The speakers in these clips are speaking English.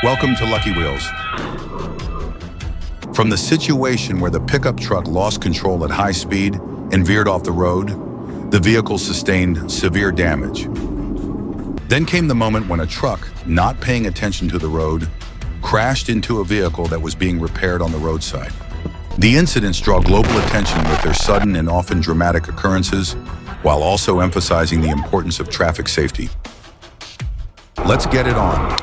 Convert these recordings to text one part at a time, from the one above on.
Welcome to Lucky Wheels. From the situation where the pickup truck lost control at high speed and veered off the road, the vehicle sustained severe damage. Then came the moment when a truck, not paying attention to the road, crashed into a vehicle that was being repaired on the roadside. The incidents draw global attention with their sudden and often dramatic occurrences, while also emphasizing the importance of traffic safety. Let's get it on.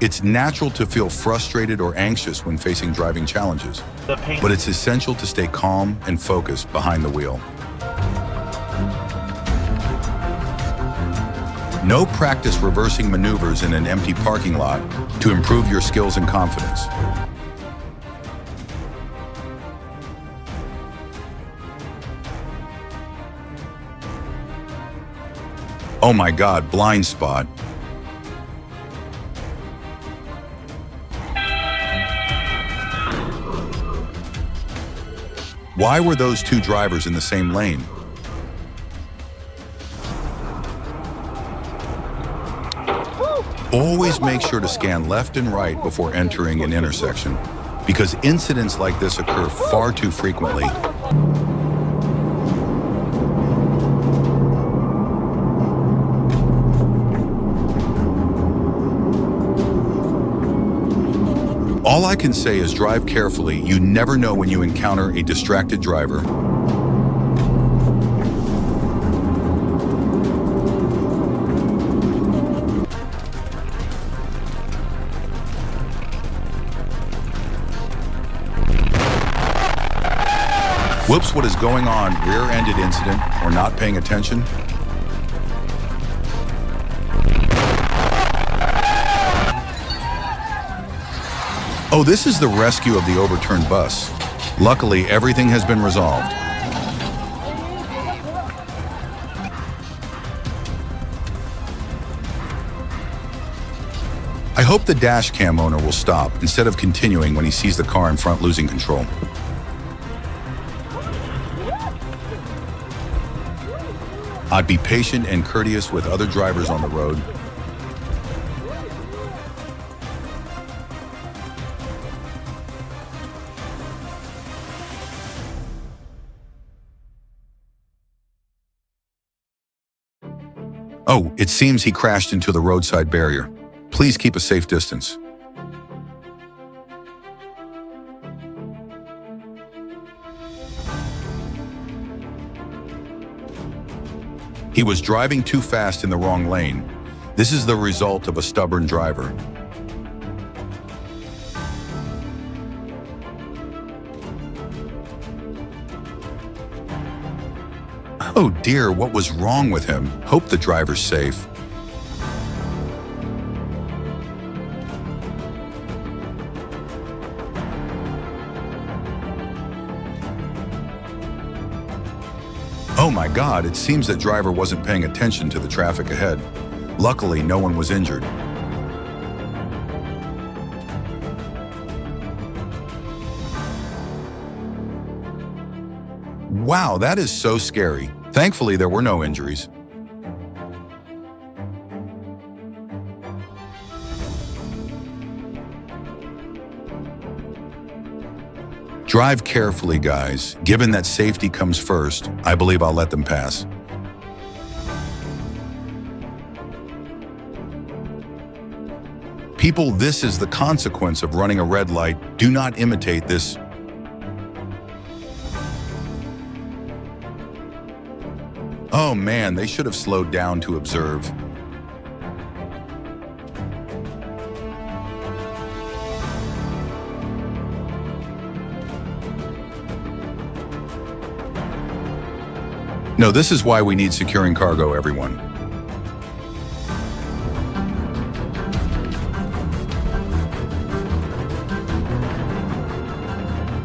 It's natural to feel frustrated or anxious when facing driving challenges, but it's essential to stay calm and focused behind the wheel. No practice reversing maneuvers in an empty parking lot to improve your skills and confidence. Oh my God, blind spot. Why were those two drivers in the same lane? Always make sure to scan left and right before entering an intersection, because incidents like this occur far too frequently. All I can say is drive carefully. You never know when you encounter a distracted driver. Whoops, what is going on? Rear-ended incident or not paying attention? Oh, this is the rescue of the overturned bus. Luckily, everything has been resolved. I hope the Dashcam owner will stop instead of continuing when he sees the car in front losing control. I'd be patient and courteous with other drivers on the road. Oh, it seems he crashed into the roadside barrier. Please keep a safe distance. He was driving too fast in the wrong lane. This is the result of a stubborn driver. Oh dear, what was wrong with him? Hope the driver's safe. Oh my God, it seems that driver wasn't paying attention to the traffic ahead. Luckily, no one was injured. Wow, that is so scary. Thankfully, there were no injuries. Drive carefully, guys. Given that safety comes first, I believe I'll let them pass. People, this is the consequence of running a red light. Do not imitate this. Oh man, they should have slowed down to observe. No, this is why we need securing cargo, everyone.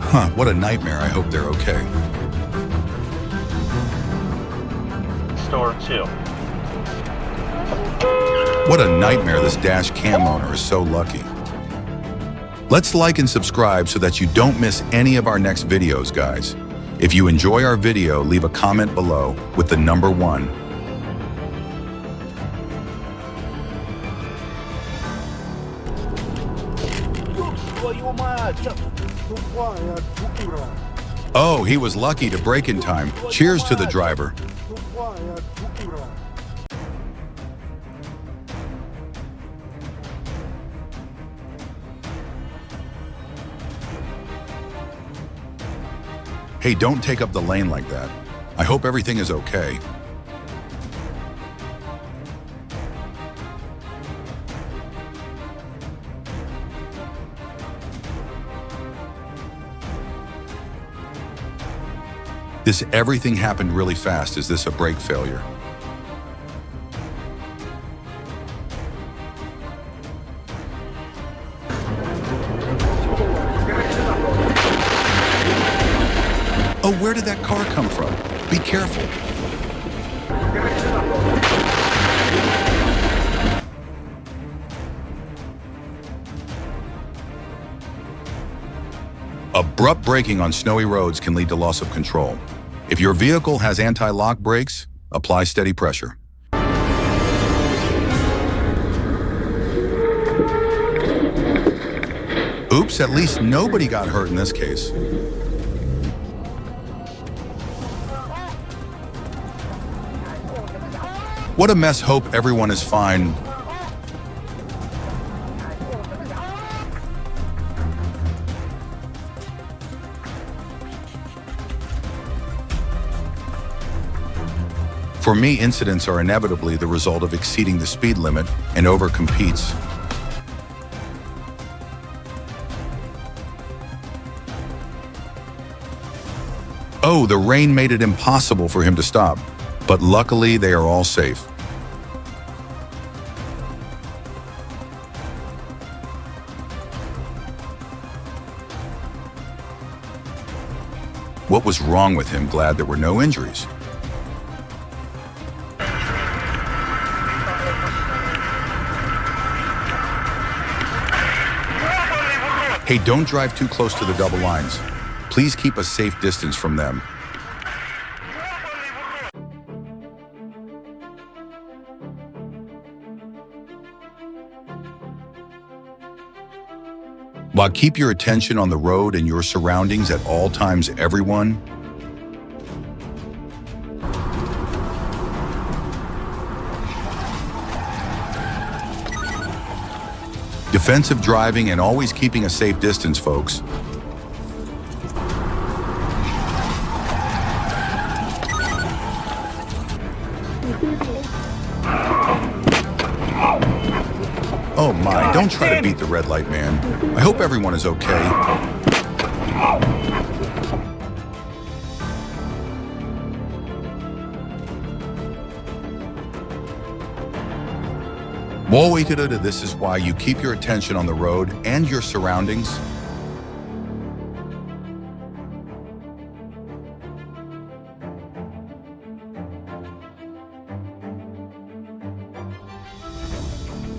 Huh, what a nightmare. I hope they're okay. Store 2. What a nightmare. This Dashcam owner is so lucky. Let's like and subscribe so that you don't miss any of our next videos, guys. If you enjoy our video, leave a comment below with the number 1. Oh, he was lucky to brake in time. Cheers to the driver. Hey, don't take up the lane like that. I hope everything is okay. Everything happened really fast. Is this a brake failure? Oh, where did that car come from? Be careful. Abrupt braking on snowy roads can lead to loss of control. If your vehicle has anti-lock brakes, apply steady pressure. Oops, at least nobody got hurt in this case. What a mess. Hope everyone is fine. For me, incidents are inevitably the result of exceeding the speed limit and overcompetes. Oh, the rain made it impossible for him to stop, but luckily they are all safe. What was wrong with him? Glad there were no injuries. Hey, don't drive too close to the double lines. Please keep a safe distance from them. While keep your attention on the road and your surroundings at all times, everyone. Defensive driving and always keeping a safe distance, folks. Oh my, don't try to beat the red light, man. I hope everyone is okay. This is why you keep your attention on the road and your surroundings.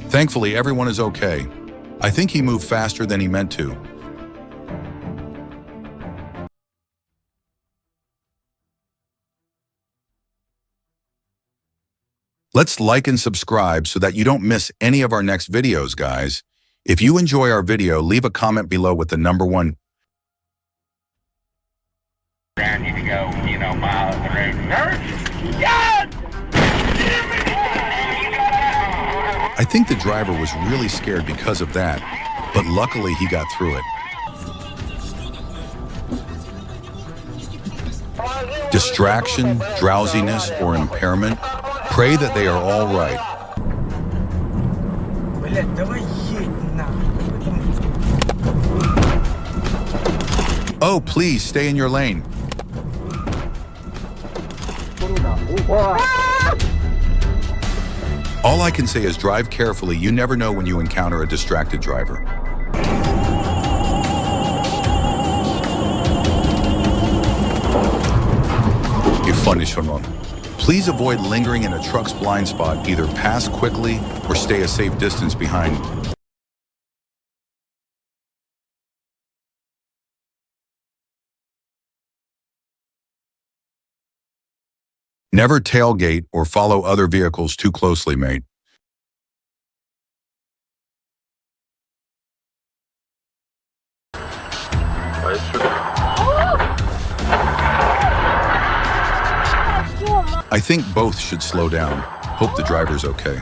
Thankfully, everyone is okay. I think he moved faster than he meant to. Let's like and subscribe so that you don't miss any of our next videos, guys. If you enjoy our video, leave a comment below with the number one. I need to go, miles the road. God! I think the driver was really scared because of that, but luckily he got through it. Distraction, drowsiness, or impairment, pray that they are all right. Oh, please stay in your lane. All I can say is drive carefully. You never know when you encounter a distracted driver. Please avoid lingering in a truck's blind spot. Either pass quickly or stay a safe distance behind. Never tailgate or follow other vehicles too closely, mate. I think both should slow down. Hope the driver's okay.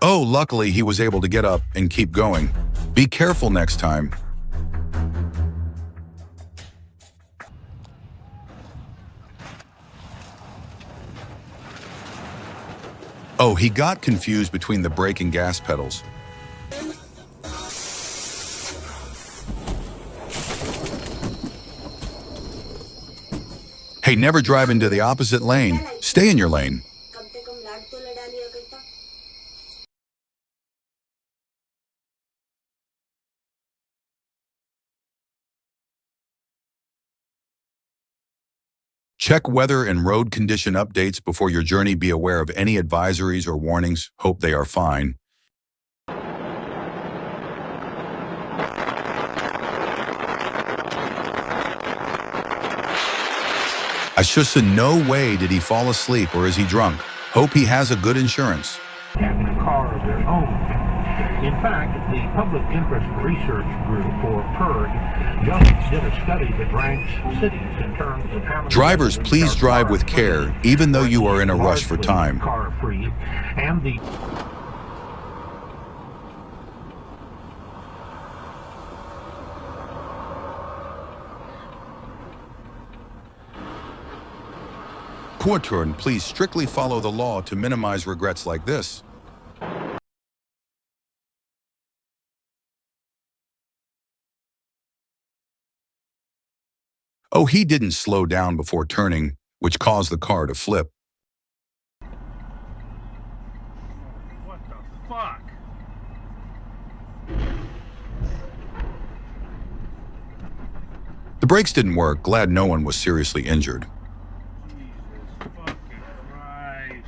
Oh, luckily he was able to get up and keep going. Be careful next time. Oh, he got confused between the brake and gas pedals. Hey, never drive into the opposite lane. Stay in your lane. Check weather and road condition updates before your journey. Be aware of any advisories or warnings. Hope they are fine. I should say, no way did he fall asleep or is he drunk. Hope he has a good insurance. Having a car of their own. In fact, the Public Interest Research Group, or PIRG, just did a study that ranks cities in terms of how many Drivers, please drive with care, even though you are in a rush for time. Car-free, and the Caution, please strictly follow the law to minimize regrets like this. Oh, he didn't slow down before turning, which caused the car to flip. What the fuck? The brakes didn't work. Glad no one was seriously injured. Jesus fucking Christ.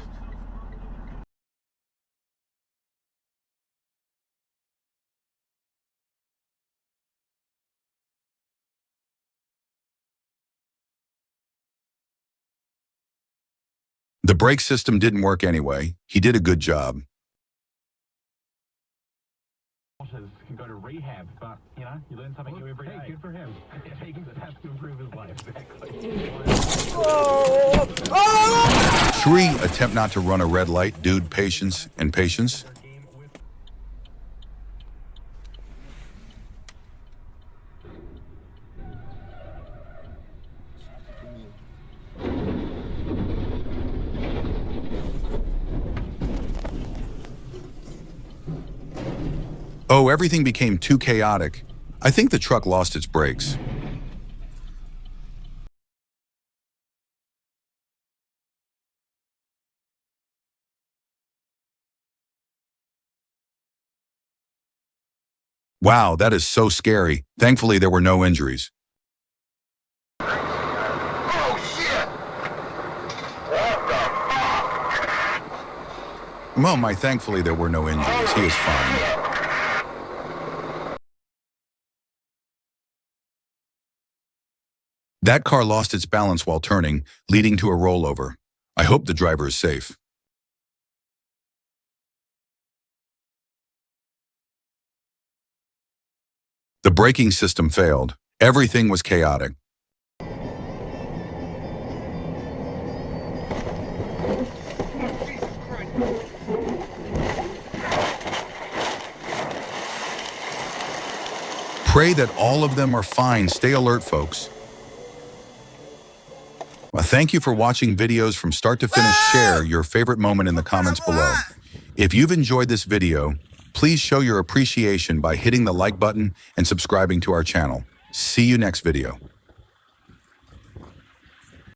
The brake system didn't work anyway. He did a good job. Can go to rehab, but you know, you learn something new every day. Good for him. Taking the steps to improve his life. Three, attempt not to run a red light. Dude, patience and patience. Oh, everything became too chaotic. I think the truck lost its brakes. Wow, that is so scary. Thankfully, there were no injuries. Oh shit! What the fuck? Mom, thankfully there were no injuries. He is fine. That car lost its balance while turning, leading to a rollover. I hope the driver is safe. The braking system failed. Everything was chaotic. Pray that all of them are fine. Stay alert, folks. Well, thank you for watching videos from start to finish. Share your favorite moment in the comments below. If you've enjoyed this video, please show your appreciation by hitting the like button and subscribing to our channel. See you next video.